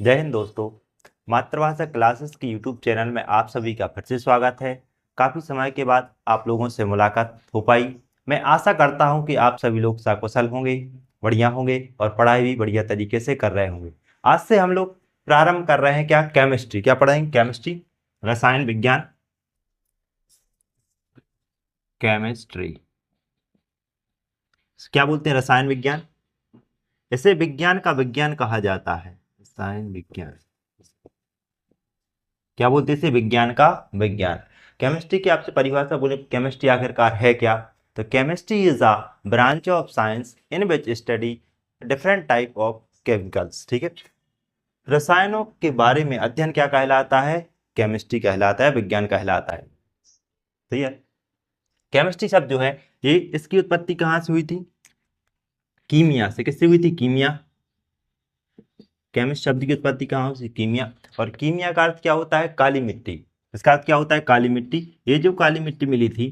जय हिंद दोस्तों। मातृभाषा क्लासेस की यूट्यूब चैनल में आप सभी का फिर से स्वागत है। काफ़ी समय के बाद आप लोगों से मुलाकात हो पाई। मैं आशा करता हूं कि आप सभी लोग सकुशल होंगे, बढ़िया होंगे और पढ़ाई भी बढ़िया तरीके से कर रहे होंगे। आज से हम लोग प्रारंभ कर रहे हैं केमिस्ट्री। क्या पढ़ेंगे? केमिस्ट्री, रसायन विज्ञान, केमिस्ट्री। क्या बोलते हैं? रसायन विज्ञान। इसे विज्ञान का विज्ञान कहा जाता है। रसायन विज्ञान क्या बोलते हैं? इसे विज्ञान का विज्ञान। केमिस्ट्री की आपसे परिभाषा बोले, केमिस्ट्री आखिरकार है क्या? तो chemistry is a branch of science in which study different type of chemicals. ठीक है, रसायनों के बारे में अध्ययन क्या कहलाता है? केमिस्ट्री कहलाता है, विज्ञान कहलाता है। सही है। केमिस्ट्री शब्द जो है, ये इसकी उत्पत्ति कहाँ से हुई थी? कीमिया से। किससे हुई थी? कीमिया। केमिस्ट शब्द की उत्पत्ति कहाँ से? कीमिया। और कीमिया का अर्थ क्या होता है? काली मिट्टी। इसका अर्थ क्या होता है? काली मिट्टी। ये जो काली मिट्टी मिली थी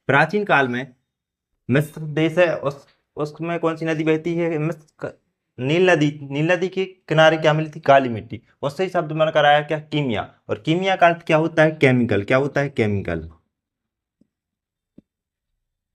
प्राचीन काल में, मिस्र देश है, उसमें कौन सी नदी बहती है? मिस्र, नील नदी। नील नदी के किनारे क्या मिली थी? काली मिट्टी। उससे ही शब्द बनकर आया क्या? कीमिया। और कीमिया का अर्थ क्या होता है? केमिकल। क्या होता है? केमिकल।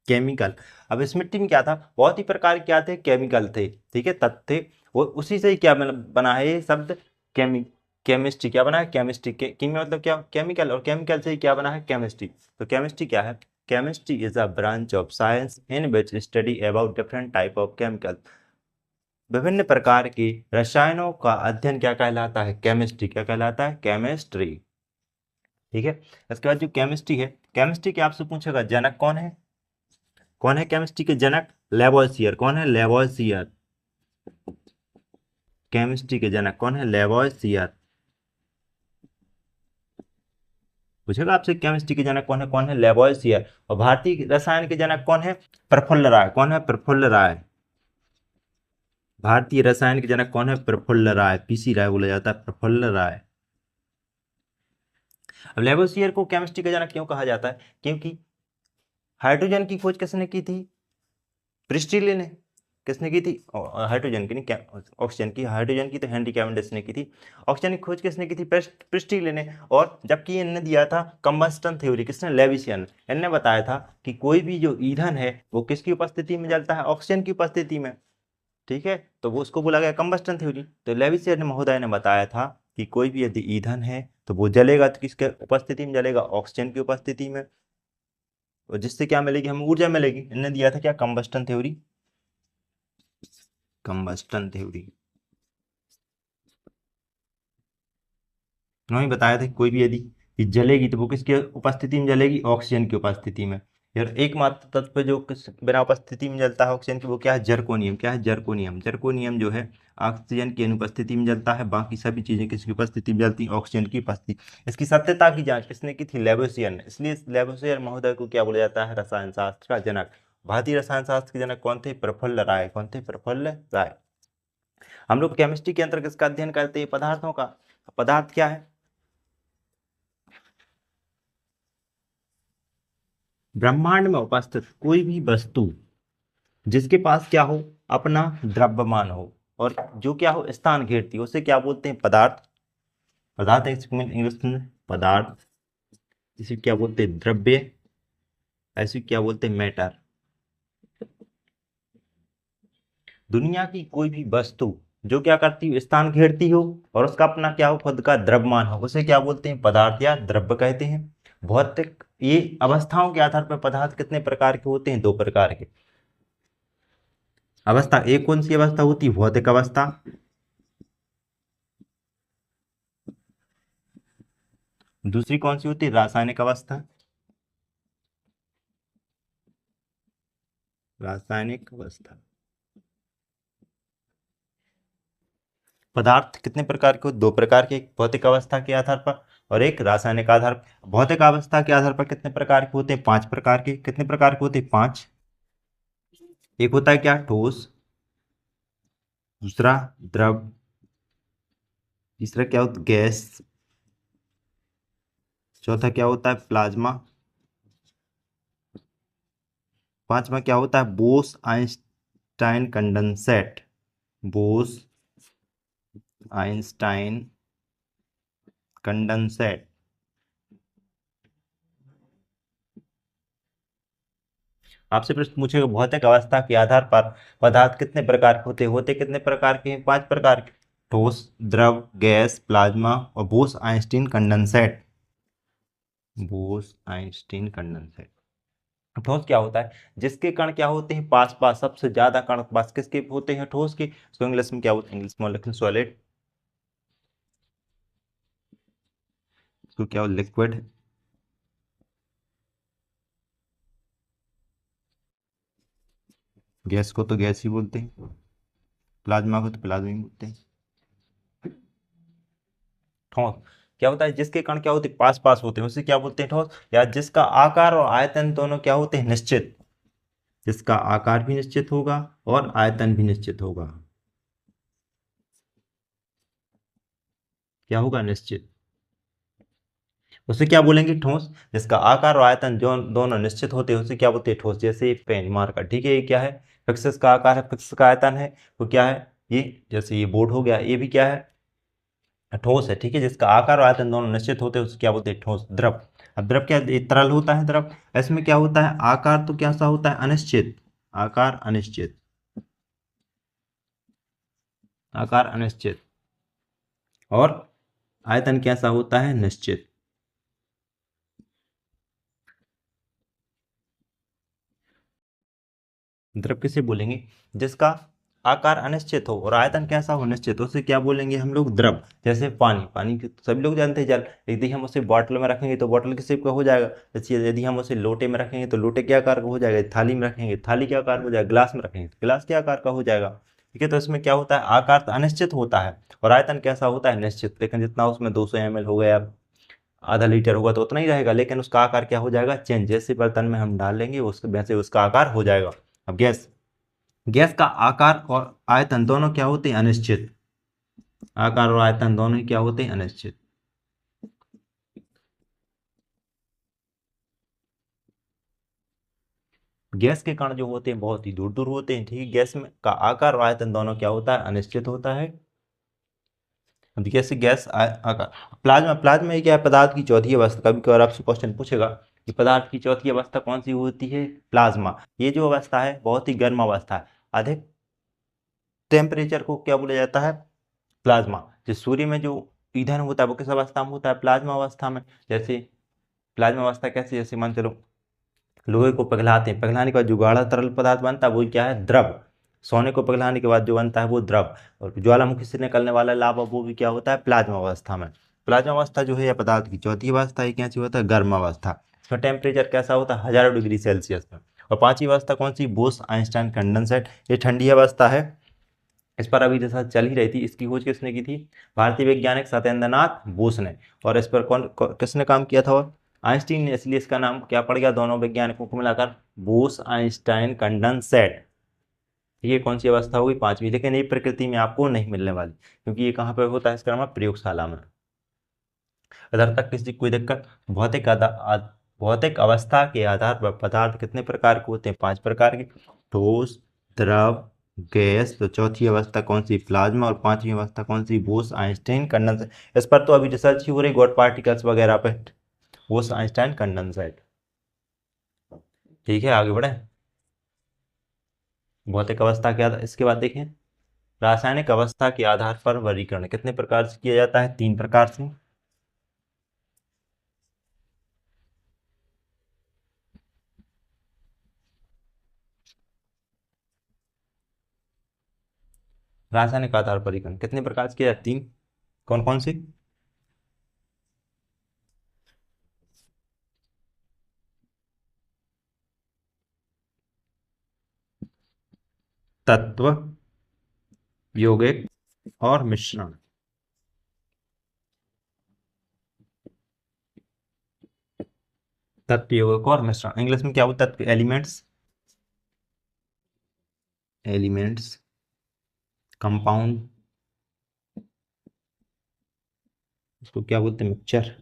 केमिकल। अब इस मिट्टी में क्या था? बहुत ही प्रकार क्या थे? केमिकल थे। ठीक है, तत्व थे। वो उसी से ही क्या बना है ये शब्द? केमि केमिस्ट्री। क्या बना है? केमिस्ट्री। कीमिया मतलब क्या? केमिकल। और केमिकल से ही क्या बना है? केमिस्ट्री। तो केमिस्ट्री क्या है? Chemistry is a branch of science in which study about different type of chemical. विभिन्न प्रकार के रसायनों का अध्ययन क्या कहलाता है? केमिस्ट्री। क्या कहलाता है? केमिस्ट्री। ठीक है। इसके बाद जो केमिस्ट्री है, केमिस्ट्री के आपसे पूछेगा जनक कौन है? कौन है केमिस्ट्री के जनक? लेवोसियर। कौन है? लेवोसियर। केमिस्ट्री के जनक कौन है? लेवोसियर। पूछेगा आपसे केमिस्ट्री के जनक कौन है? कौन है? लेवोसियर। और भारतीय रसायन के जनक कौन है? प्रफुल्ल राय। कौन है? प्रफुल्ल राय। भारतीय रसायन के जनक कौन है? प्रफुल्ल राय। पीसी राय बोला जाता है, प्रफुल्ल राय। अब लेवोसियर को केमिस्ट्री का जनक क्यों कहा जाता है? क्योंकि हाइड्रोजन की खोज किसने की थी? प्रिस्टिली ने। किसने की थी? हाइड्रोजन की नहीं, ऑक्सीजन की। हाइड्रोजन की तो हेनरी कैवेंडिश ने की थी। ऑक्सीजन की खोज किसने की थी? प्रिस्टिली ने। और जबकि इन्होंने दिया था कंबस्टन थ्योरी। किसने? लेविसियन। इन्होंने बताया था कि कोई भी जो ईंधन है वो किसकी उपस्थिति में जलता है? ऑक्सीजन की उपस्थिति में। ठीक है, तो वो उसको बोला गया कंबस्टन थ्योरी। तो लेविसियन महोदय ने बताया था कि कोई भी यदि ईंधन है तो वो जलेगा तो किसके उपस्थिति में जलेगा? ऑक्सीजन की उपस्थिति में। और जिससे क्या मिलेगी? हमें ऊर्जा मिलेगी। इन्होंने दिया था क्या? Combustion theory. Combustion theory. उन्होंने बताया था कि कोई भी यदि ये जलेगी तो वो किसकी उपस्थिति में जलेगी? ऑक्सीजन की उपस्थिति में। यार एकमात्र तत्व जो किस बिना उपस्थिति में जलता है ऑक्सीजन की, वो क्या है? जर्कोनियम। क्या है? जर्कोनियम। जर्कोनियम जो है ऑक्सीजन की अनुपस्थिति में जलता है। बाकी सभी चीजें किसकी उपस्थिति में जलती हैं? ऑक्सीजन की उपस्थिति। इसकी सत्यता की जांच किसने की थी? लेवोसियर ने। इसलिए लेवोसियर महोदय को क्या बोला जाता है? रसायन शास्त्र का जनक। भारतीय रसायन शास्त्र के जनक कौन थे? प्रफुल्ल राय। कौन थे? प्रफुल्ल राय। हम लोग केमिस्ट्री के अंतर्गत किसका अध्ययन करते हैं? पदार्थों का। पदार्थ क्या है? ब्रह्मांड में उपस्थित कोई भी वस्तु जिसके पास क्या हो? अपना द्रव्यमान हो और जो क्या हो? स्थान घेरती हो, उसे क्या बोलते हैं? पदार्थ। पदार्थ इंग्लिश में पदार्थ। इसे क्या बोलते हैं? द्रव्य। ऐसे क्या बोलते हैं? मैटर। दुनिया की कोई भी वस्तु जो क्या करती हो? स्थान घेरती हो और उसका अपना क्या हो? खुद का द्रव्यमान हो, उसे क्या बोलते हैं? पदार्थ या द्रव्य कहते हैं। भौतिक ये अवस्थाओं के आधार पर पदार्थ कितने प्रकार के होते हैं? दो प्रकार के। अवस्था एक कौन सी अवस्था होती है? भौतिक अवस्था। दूसरी कौन सी होती है? रासायनिक अवस्था। रासायनिक अवस्था। पदार्थ कितने प्रकार के? दो प्रकार के। एक भौतिक अवस्था के आधार पर और एक रासायनिक आधार पर। भौतिक अवस्था के आधार पर कितने प्रकार के होते हैं? पांच प्रकार के। कितने प्रकार के होते हैं? पांच। एक होता है क्या? ठोस। दूसरा द्रव। तीसरा क्या होता है? गैस। चौथा क्या होता है? प्लाज्मा। पांचवा क्या होता है? Bose Einstein condensate. Bose Einstein condensate. आपसे प्रश्न पूछेगा भौतिक अवस्था के आधार पर पदार्थ कितने प्रकार के होते कितने प्रकार के हैं? 5 प्रकार के। ठोस, द्रव, गैस, प्लाज्मा और Bose Einstein condensate. Bose Einstein condensate. ठोस क्या होता है? जिसके कण क्या होते हैं? पास पास, सबसे ज्यादा कण पास किसके होते हैं? ठोस के। इसको इंग्लिश में क्या होता है? इंग्लिश में लिखें सॉलिड। इसको क्या हो? लिक्विड। गैस को तो गैस ही बोलते हैं, प्लाज्मा को तो प्लाज्मा ही बोलते हैं। ठोस क्या होता है? जिसके कण क्या होते हैं? पास पास होते हैं, उसे क्या बोलते हैं? ठोस। या जिसका आकार और आयतन दोनों क्या होते हैं? निश्चित। जिसका आकार भी निश्चित होगा और आयतन भी निश्चित होगा। क्या होगा? निश्चित। उसे क्या बोलेंगे? ठोस। जिसका आकार और आयतन जो दोनों निश्चित होते हैं उसे क्या बोलते हैं? ठोस। जैसे पेन मार्कर, ठीक है, ये क्या है? फिक्स का आकार है, फिक्स का आयतन है, तो क्या है ये? जैसे ये बोर्ड हो गया, ये भी क्या है? ठोस है, ठीक है। जिसका आकार और आयतन दोनों निश्चित होते हैं उसे क्या बोलते हैं? ठोस। द्रव। अब द्रव क्या? ये तरल होता है द्रव। इसमें क्या होता है? आकार तो कैसा होता है? अनिश्चित। आकार अनिश्चित। आकार अनिश्चित। और आयतन कैसा होता है? निश्चित। द्रव किसे बोलेंगे? जिसका आकार अनिश्चित हो और आयतन कैसा हो? निश्चित। उसे क्या बोलेंगे हम लोग? द्रव। जैसे पानी, पानी की तो सभी लोग जानते हैं जल। यदि हम उसे बॉटल में रखेंगे तो बॉटल किस शेप का हो जाएगा? जैसे यदि हम उसे लोटे में रखेंगे तो लोटे के आकार का हो जाएगा। थाली में रखेंगे थाली के आकार हो जाएगा। ग्लास में रखेंगे तो गिलास के आकार का हो जाएगा। ठीक है, तो इसमें क्या होता है? आकार तो अनिश्चित होता है और आयतन कैसा होता है? निश्चित। लेकिन जितना उसमें 200 ml हो गया, आधा लीटर होगा तो उतना ही रहेगा, लेकिन उसका आकार क्या हो जाएगा? चेंज। जैसे बर्तन में हम डालेंगे उसके वैसे उसका आकार हो जाएगा। अब गैस, गैस का आकार और आयतन दोनों क्या होते हैं? अनिश्चित। आकार और आयतन दोनों ही क्या होते हैं? अनिश्चित। गैस के कण जो होते हैं बहुत ही दूर दूर होते हैं, ठीक है। गैस में का आकार और आयतन दोनों क्या होता है? अनिश्चित होता है। अब गैस गैस आकार। प्लाज्मा, प्लाज्मा ये क्या है? पदार्थ की चौथी अवस्था। कभी कभार आपसे क्वेश्चन पूछेगा कि पदार्थ की चौथी अवस्था कौन सी होती है? प्लाज्मा। ये जो अवस्था है बहुत ही गर्म अवस्था है। अधिक टेम्परेचर को क्या बोला जाता है? प्लाज्मा। जो सूर्य में जो ईंधन होता है वो किस अवस्था में होता है? प्लाज्मा अवस्था में। जैसे प्लाज्मा अवस्था कैसे? जैसे मान चलो लोहे को पिघलाते हैं, पिघलाने के बाद जो गाढ़ा तरल पदार्थ बनता है वो क्या है? द्रव। सोने को पिघलाने के बाद जो बनता है वो द्रव। और ज्वालामुखी से निकलने वाला लावा वो भी क्या होता है? प्लाज्मा अवस्था में। प्लाज्मा अवस्था जो है या पदार्थ की चौथी अवस्था है, कैसी होता है? गर्म अवस्था। इसमें टेम्परेचर कैसा होता है? हजारों डिग्री सेल्सियस में। और पांचवी अवस्था कौन सी? Bose Einstein condensate. ये ठंडी अवस्था है। इस पर अभी रिसर्च चल ही रही थी। इसकी खोज किसने की थी? भारतीय वैज्ञानिक सत्येंद्रनाथ बोस ने। और इस पर किसने काम किया था? और आइंस्टीन ने। इसलिए इसका नाम क्या पड़ गया दोनों वैज्ञानिकों को मिलाकर? Bose Einstein condensate. ये कौन सी अवस्था होगी? पांचवी। लेकिन ये प्रकृति में आपको नहीं मिलने वाली, क्योंकि ये कहाँ पर होता है? इसका नाम है प्रयोगशाला में। इधर तक किसी कोई दिक्कत? भौतिक अवस्था के आधार पर पदार्थ कितने प्रकार के होते हैं? 5 प्रकार के। ठोस, द्रव, गैस, तो चौथी अवस्था कौन सी? प्लाज्मा। और पांचवी अवस्था कौन सी? Bose Einstein condensate. इस पर तो अभी रिसर्च ही हो रही, गॉड पार्टिकल्स वगैरह पे। Bose Einstein condensate. ठीक है, आगे बढ़े। भौतिक अवस्था के आधार, इसके बाद देखें रासायनिक अवस्था के आधार पर वर्गीकरण कितने प्रकार से किया जाता है? 3 प्रकार से। रासायनिक आधार पर वर्गीकरण कितने प्रकार से किया जाता है? 3। कौन कौन से? तत्व, यौगिक और मिश्रण। तत्व, यौगिक और मिश्रण। इंग्लिश में क्या बोलते हैं? तत्व, एलिमेंट्स। Elements, compound. इसको क्या बोलते हैं? मिक्सचर।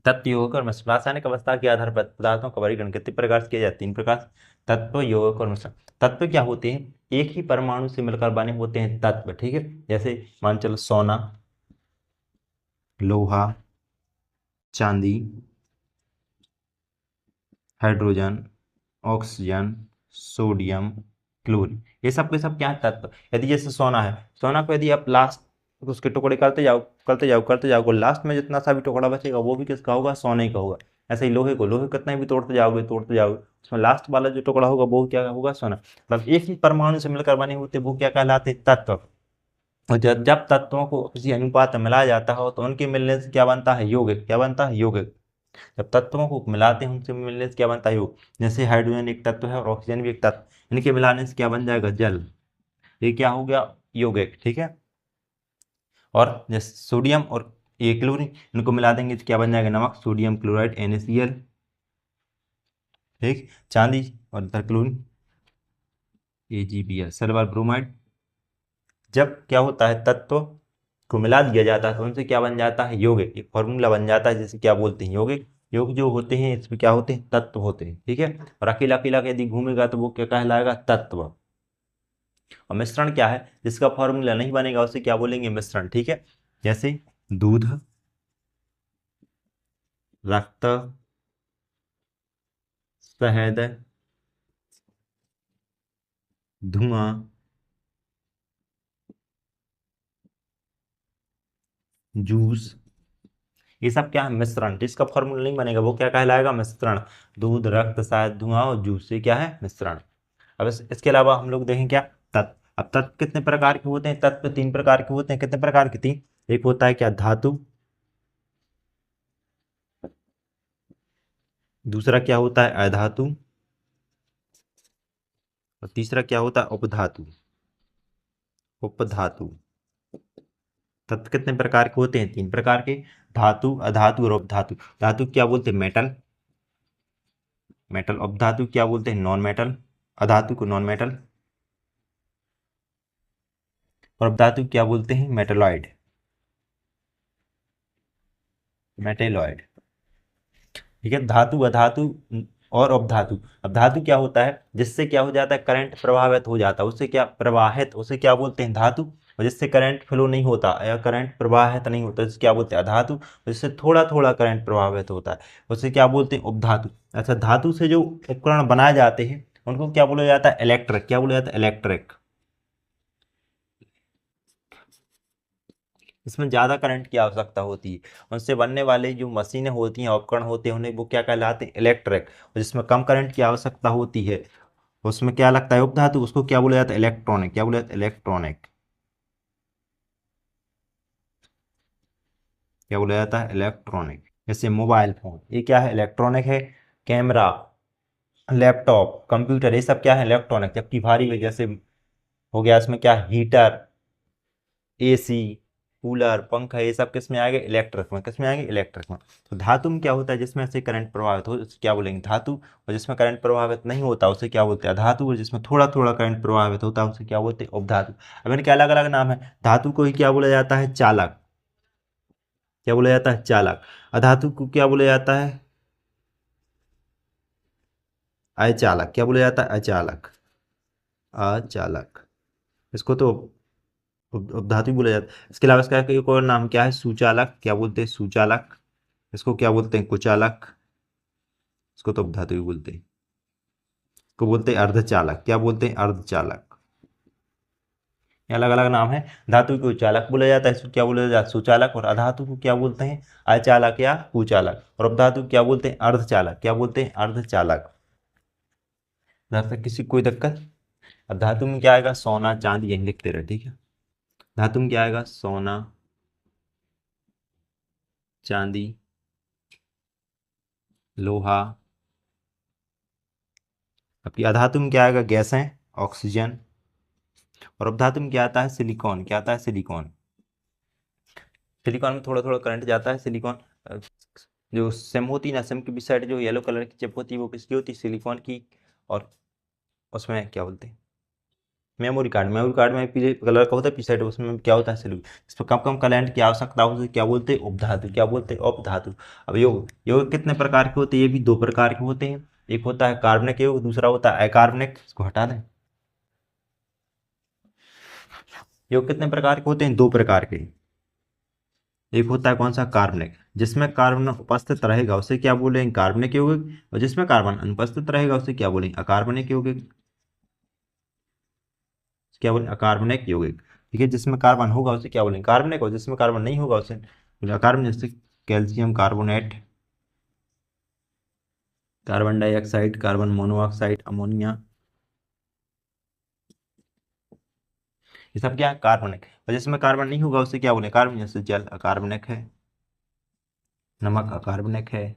तत्व यौगिक और मिश्रण। रासायनिक अवस्था के आधार पर पदार्थों का वर्गीकरण कितने प्रकार से किया जाता है? 3 प्रकार। तत्व, यौगिक और मिश्रण। तत्व क्या होते हैं? एक ही परमाणु से मिलकर बने होते हैं तत्व, ठीक है। जैसे मान चलो सोना, लोहा, चांदी, हाइड्रोजन, ऑक्सीजन, सोडियम, क्लोरीन, ये सब के सब क्या है? तत्व। यदि जैसे सोना है, सोना को यदि आप लास्ट उसके टुकड़े करते जाओ करते जाओ करते जाओगे, लास्ट में जितना सा भी टुकड़ा बचेगा वो भी किसका होगा? सोने का होगा। ऐसे ही लोहे को, लोहे कितना भी तोड़ते जाओगे उसमें लास्ट वाला जो टुकड़ा होगा वो क्या होगा? सोना। मतलब एक ही परमाणु से मिलकर बने होते वो क्या कहलाते हैं? तत्व। और जब जब तत्वों को किसी अनुपात में मिलाया जाता हो तो उनके मिलने से क्या बनता है? यौगिक। क्या बनता है? यौगिक। जब तत्वों को मिलाते हैं उनसे मिलने से क्या बनता है? योग। जैसे हाइड्रोजन एक तत्व है और ऑक्सीजन भी एक तत्व, इनके मिलाने से क्या बन जाएगा? जल। ये क्या हो गया? यौगिक, ठीक है। और जैसे सोडियम और ये क्लोरीन, इनको मिला देंगे तो क्या बन जाएगा? नमक, सोडियम क्लोराइड NaCl, ठीक। चांदी और इधर क्लोरीन AgBl, सिल्वर ब्रोमाइड। जब क्या होता है? तत्व को मिला दिया जाता है तो उनसे क्या बन जाता है? यौगिक। एक फॉर्मूला बन जाता है जिसे क्या बोलते हैं? यौगिक। योग जो होते हैं इसमें क्या होते हैं? तत्व होते हैं, ठीक है। और अकेला अकेला यदि घूमेगा तो वो क्या कहलाएगा? तत्व। और मिश्रण क्या है? जिसका फॉर्मूला नहीं बनेगा उसे क्या बोलेंगे? मिश्रण, ठीक है। जैसे दूध, रक्त, शहद, धुआं, जूस, ये सब क्या है? मिश्रण। जिसका फॉर्मूला नहीं बनेगा वो क्या कहलाएगा? मिश्रण। दूध, रक्त, शहद, धुआं और जूस, ये क्या है? मिश्रण। अब इसके अलावा हम लोग देखें क्या? तत्व। अब तत्व कितने प्रकार के होते हैं? तत्व 3 प्रकार के होते हैं। कितने प्रकार के? 3। एक होता है क्या? धातु। दूसरा क्या होता है? अधातु। और तीसरा क्या होता है? उपधातु। उपधातु। तत्व कितने प्रकार के होते हैं? 3 प्रकार के। धातु, अधातु और उपधातु। धातु क्या बोलते हैं? मेटल। मेटल। उपधातु क्या बोलते हैं? Non metal. अधातु को नॉन मेटल। और उपधातु क्या बोलते हैं? मेटेलॉइड। मेटेलॉइड, ठीक है। धातु, अधातु और उपधातु। अब धातु क्या होता है? जिससे क्या हो जाता है? करंट प्रभावित हो जाता है, उससे क्या प्रवाहित, उसे क्या बोलते हैं? धातु। और जिससे करंट फ्लो नहीं होता या करंट प्रवाहित नहीं होता उसे क्या बोलते हैं? अधातु। जिससे थोड़ा थोड़ा करंट प्रभावित होता है उसे क्या बोलते हैं? उपधातु। अच्छा, धातु से जो उपकरण बनाए जाते हैं उनको क्या बोला जाता है? इलेक्ट्रिक। क्या बोला जाता है? इलेक्ट्रिक। इसमें ज़्यादा करंट की आवश्यकता होती है। उनसे बनने वाले जो मशीनें होती हैं, उपकरण होते हैं, उन्हें वो क्या कहलाते हैं? इलेक्ट्रिक। और जिसमें कम करंट की आवश्यकता होती है उसमें क्या लगता है? उपधातु, उसको क्या बोला जाता है? इलेक्ट्रॉनिक। क्या बोला जाता है? इलेक्ट्रॉनिक। क्या बोला जाता है? इलेक्ट्रॉनिक। जैसे मोबाइल फोन, ये क्या है? इलेक्ट्रॉनिक है। कैमरा, लैपटॉप, कंप्यूटर, ये सब क्या है? इलेक्ट्रॉनिक। जबकि भारी में जैसे हो गया, इसमें क्या? हीटर, AC, कूलर, पंखा, ये सब किस में आएंगे? इलेक्ट्रिक में। किस में आएंगे? इलेक्ट्रिक में। तो धातु में क्या होता है? जिसमें से करंट प्रभावित हो उसे क्या बोलेंगे? धातु। और जिसमें करंट प्रभावित नहीं होता उसे क्या बोलते हैं? अधातु। और जिसमें थोड़ा थोड़ा करंट प्रभावित होता है उसे क्या बोलते हैं? उपधातु। अब इनके अलग अलग नाम है। धातु को ही क्या बोला जाता है? चालक। क्या बोला जाता है? चालक। अधातु को क्या बोला जाता है? अचालक। क्या बोला जाता है? अचालक। अचालक। इसको तो उपधातु ही बोला जाता है। इसके अलावा इसका एक और नाम क्या है? सुचालक। क्या बोलते हैं? सुचालक। इसको क्या बोलते हैं? कुचालक। इसको तो उपधातु ही बोलते हैं। इसको बोलते हैं अर्धचालक। क्या बोलते हैं? अर्धचालक। ये अलग अलग नाम है। धातु को चालक बोला जाता है, इसको क्या बोला जाता है? सुचालक। और अधातु को क्या बोलते हैं? अचालक या कुचालक। और उपधातु क्या बोलते हैं? अर्धचालक। क्या बोलते हैं? अर्धचालक। इधर तक किसी कोई दिक्कत? अब धातु में क्या आएगा? सोना, चांदी, यही लिखते रहे, ठीक है। धातु में क्या आएगा? सोना, चांदी, लोहा। अब अधातु में क्या आएगा? गैसें, ऑक्सीजन। और उपधातु में क्या आता है? सिलिकॉन। क्या आता है? सिलिकॉन। सिलिकॉन में थोड़ा थोड़ा करंट जाता है। सिलिकॉन जो सिम होती है ना, सिम की भी साइड जो येलो कलर की चिप होती है वो किसकी होती है? सिलिकॉन की। और उसमें क्या बोलते हैं? मेमोरी कार्ड में पीले कलर का होता है, पी साइड उसमें क्या होता है सिल्वर। इस पर कम कम करंट की आवश्यकता होती है, क्या बोलते हैं उपधातु, क्या बोलते हैं उपधातु। अब योग कितने प्रकार के होते हैं, ये भी दो प्रकार के होते हैं, एक होता है कार्बनिक योग, दूसरा होता है अकार्बनिक। इसको हटा दें। योग कितने प्रकार के होते हैं, दो प्रकार के। एक होता है कौन सा, कार्बनिक, जिसमें कार्बन उपस्थित रहेगा उसे क्या बोलेंगे, कार्बनिक यौगिक, और जिसमें कार्बन अनुपस्थित रहेगा उसे क्या बोलेंगे, अकार्बनिक यौगिक। क्या बोलेंगे, अकार्बनिक यौगिक। ठीक है, जिसमें कार्बन होगा उसे क्या बोलेंगे, कार्बनिक, और जिसमें कार्बन नहीं होगा उसे अकार्बनिक। जैसे calcium carbonate, carbon dioxide, carbon monoxide, ammonia, ये सब क्या है, कार्बनिक। और जिसमें कार्बन नहीं होगा उसे क्या बोलेंगे, कार्बन। जैसे जल अकार्बनिक है, नमक अकार्बनिक है,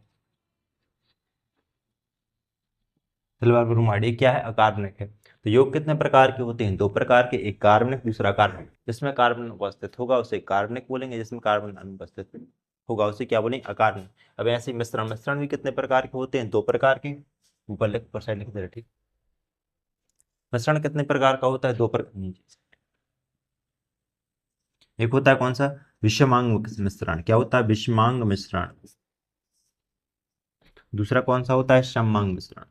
सिल्वर ब्रोमाइड, ये क्या है, अकार्बनिक है। तो योग कितने प्रकार के होते हैं, दो प्रकार के, एक कार्बनिक, दूसरा कार्बनिक। जिसमें कार्बन उपस्थित होगा उसे कार्बनिक बोलेंगे, जिसमें कार्बन अनुपस्थित होगा उसे क्या बोलेंगे, अकार्बनिक। अब ऐसे मिश्रण, मिश्रण भी कितने प्रकार के होते हैं, दो प्रकार के। ऊपर लिख, ऊपर साइड लिख दे रहे, ठीक। मिश्रण कितने प्रकार का होता है, दो प्रकार। एक होता है कौन सा, विषमांग मिश्रण, क्या होता है, विषमांग मिश्रण। दूसरा कौन सा होता है, सममांग मिश्रण।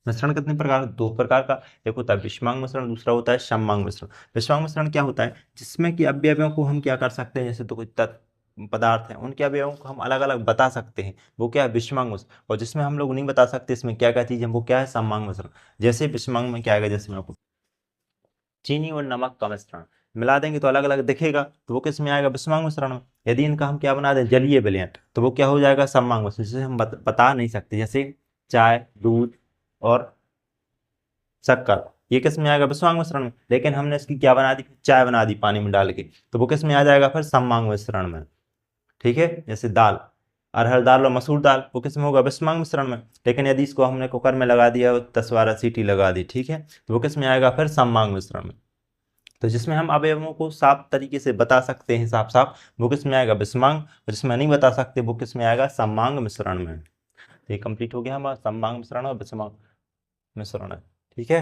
मिश्रण कितने प्रकार, दो प्रकार का। एक होता है विषमांग मिश्रण, दूसरा होता है सममांग मिश्रण। विषमांग मिश्रण क्या होता है, जिसमें कि अवयवों को हम क्या कर सकते हैं, जैसे तो कुछ तत्व पदार्थ हैं उनके अवयवों को हम अलग अलग बता सकते हैं, वो क्या है, विषमांग मिश्रण। और जिसमें हम लोग नहीं बता सकते इसमें क्या क्या चीज है, वो क्या है, सममांग मिश्रण। जैसे विषमांग में क्या आएगा, जैसे मैं आपको चीनी और नमक का मिश्रण मिला देंगे तो अलग अलग दिखेगा, तो वो किस में आएगा, विषमांग मिश्रण में। यदि इनका हम क्या बना दें, जलीय विलयन, तो वो क्या हो जाएगा, सममांग मिश्रण, जिसे हम बता नहीं सकते। जैसे चाय, दूध और शक्कर, ये किस में आएगा, विषमांग मिश्रण में। लेकिन हमने इसकी क्या बना दी, चाय बना दी पानी में डाल के, तो वो किस में आ जाएगा, फिर सममांग मिश्रण में। ठीक है, जैसे दाल, अरहर दाल और मसूर दाल, वो किस में होगा, विषमांग मिश्रण में। लेकिन यदि इसको हमने कुकर में लगा दिया, 10-12 सीटी लगा दी, ठीक है, तो वो किस में आएगा, फिर सममांग मिश्रण में। तो जिसमें हम अवयवों को साफ तरीके से बता सकते हैं, साफ साफ, वो किस में आएगा, विषमांग। और जिसमें नहीं बता सकते वो किस में आएगा, सममांग मिश्रण में। तो ये कंप्लीट हो गया हमारा सममांग मिश्रण और विषमांग मिश्रण है। ठीक है,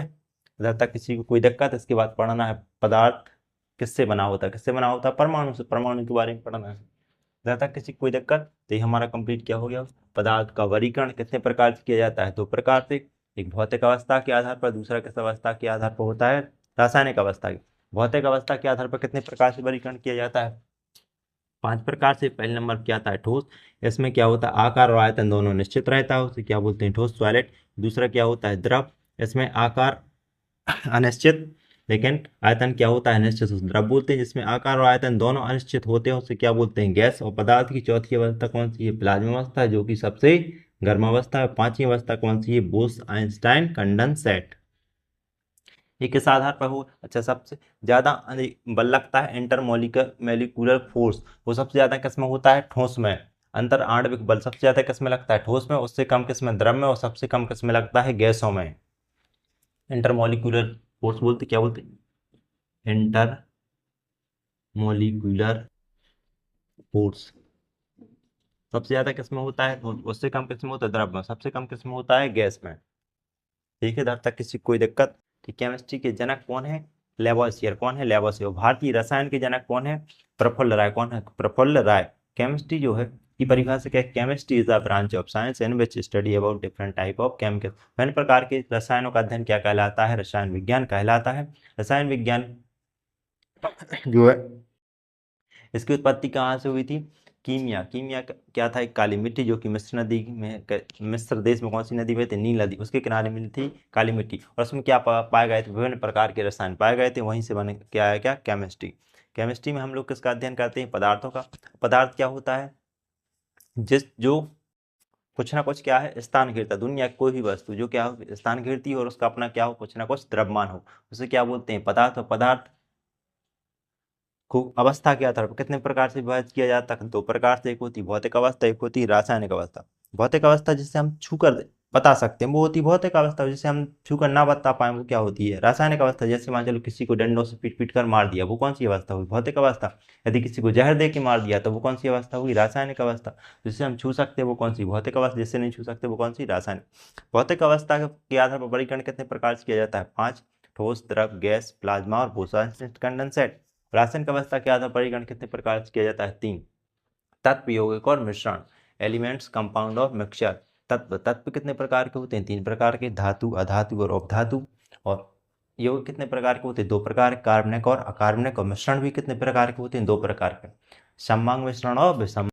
जब तक किसी को कोई दिक्कत, इसके बाद पढ़ना है पदार्थ किससे बना होता है, किससे बना होता है, परमाणु से, परमाणु के बारे में पढ़ना है। जब तक किसी को कोई दिक्कत, तो ये हमारा कंप्लीट क्या हो गया। पदार्थ का वर्गीकरण कितने प्रकार से किया जाता है, दो प्रकार से, एक भौतिक अवस्था के आधार पर, दूसरा किस अवस्था के आधार पर होता है, रासायनिक अवस्था के। भौतिक अवस्था के आधार पर कितने प्रकार से वर्गीकरण किया जाता है, 5 प्रकार से। पहले नंबर क्या आता है, ठोस। इसमें क्या होता है, आकार और आयतन दोनों निश्चित रहता है, उसे क्या बोलते हैं, ठोस सॉलिड। दूसरा क्या होता है, द्रव। इसमें आकार अनिश्चित, लेकिन आयतन क्या होता है, निश्चित, उसे द्रव बोलते हैं। जिसमें आकार और आयतन दोनों अनिश्चित होते हैं उसे क्या बोलते हैं, गैस। और पदार्थ की चौथी अवस्था कौन सी है, प्लाज्मा अवस्था, जो कि सबसे गर्म अवस्था है। पांचवी अवस्था कौन सी है, बोस आइंस्टाइन कंडेंसेट। ये किस आधार पर हो, अच्छा, सबसे ज्यादा बल लगता है इंटरमोलिकुलर मोलिकुलर फोर्स, वो सबसे ज्यादा किस में होता है, ठोस में। अंतर आणविक बल सबसे ज्यादा किस में लगता है, ठोस में, उससे कम किस में, द्रव में, और सबसे कम किस में लगता है, गैसों में। इंटरमोलिकुलर फोर्स बोलते, क्या बोलते, इंटर मोलिकुलर फोर्स सबसे ज्यादा किस में होता है, उससे कम किस में होता है, द्रव में, सबसे कम किस में होता है, गैस में। ठीक है, जब तक किसी को कोई दिक्कत। कि केमिस्ट्री के जनक कौन है, लेवोसियर। कौन है, लेवोसियर। भारतीय रसायन के जनक कौन है, प्रफुल्ल राय। कौन है, प्रफुल्ल राय। केमिस्ट्री जो है की परिभाषा क्या है, chemistry is the branch of science in which study about different type of chemical. विभिन्न प्रकार के रसायनों का अध्ययन क्या कहलाता है, रसायन विज्ञान कहलाता है। रसायन विज्ञान जो है, इसकी उत्पत्ति कहाँ से हुई थी, कीमिया। कीमिया क्या था, एक काली मिट्टी, जो कि मिस्र नदी में, मिस्र देश में कौन सी नदी में थी, नील नदी, उसके किनारे मिली थी काली मिट्टी। और उसमें क्या पाए गए थे, विभिन्न प्रकार के रसायन पाए गए थे, वहीं से बने क्या है, क्या, केमिस्ट्री। केमिस्ट्री में हम लोग किसका अध्ययन करते हैं, पदार्थों का। पदार्थ क्या होता है, जिस जो कुछ ना कुछ क्या है, स्थान घेरता, दुनिया की कोई भी वस्तु जो क्या हो, स्थान घेरती है, और उसका अपना क्या हो, कुछ ना कुछ द्रव्यमान हो, उसे क्या बोलते हैं, पदार्थ। और पदार्थ को अवस्था के आधार पर कितने प्रकार से विभाजित किया जाता है, दो प्रकार से, एक होती भौतिक अवस्था, एक होती रासायनिक अवस्था। भौतिक अवस्था जिसे हम छू कर बता सकते हैं, वो होती भौतिक अवस्था। जिसे हम छूकर ना बता पाए वो क्या होती है? रासायनिक अवस्था। जैसे मान चलो किसी को डंडों से पीट पीट कर मार दिया, वो कौन सी अवस्था हुई? भौतिक अवस्था। यदि किसी को जहर दे के मार दिया तो वो कौन सी अवस्था हुई? रासायनिक अवस्था। जिसे हम छू सकते हैं वो कौन सी? भौतिक अवस्था। जिससे नहीं छू सकते वो कौन सी? रासायनिक। भौतिक अवस्था के आधार पर वर्गीकरण कितने प्रकार से किया जाता है? 5। ठोस, द्रव, गैस, प्लाज्मा और बोसॉन कंडेंसेट। रासायनिक अवस्था के आधार पर वर्गीकरण कितने प्रकार से किया जाता है? 3। तत्व, यौगिक और मिश्रण। एलिमेंट्स, कंपाउंड और मिक्सचर। तत्व कितने प्रकार के होते हैं? 3 प्रकार के, धातु, अधातु और अपधातु। और यौगिक कितने प्रकार के होते हैं? 2 प्रकार, कार्बनिक और अकार्बनिक। और मिश्रण भी कितने प्रकार के होते हैं? 2 प्रकार के, सममांग मिश्रण और विषम।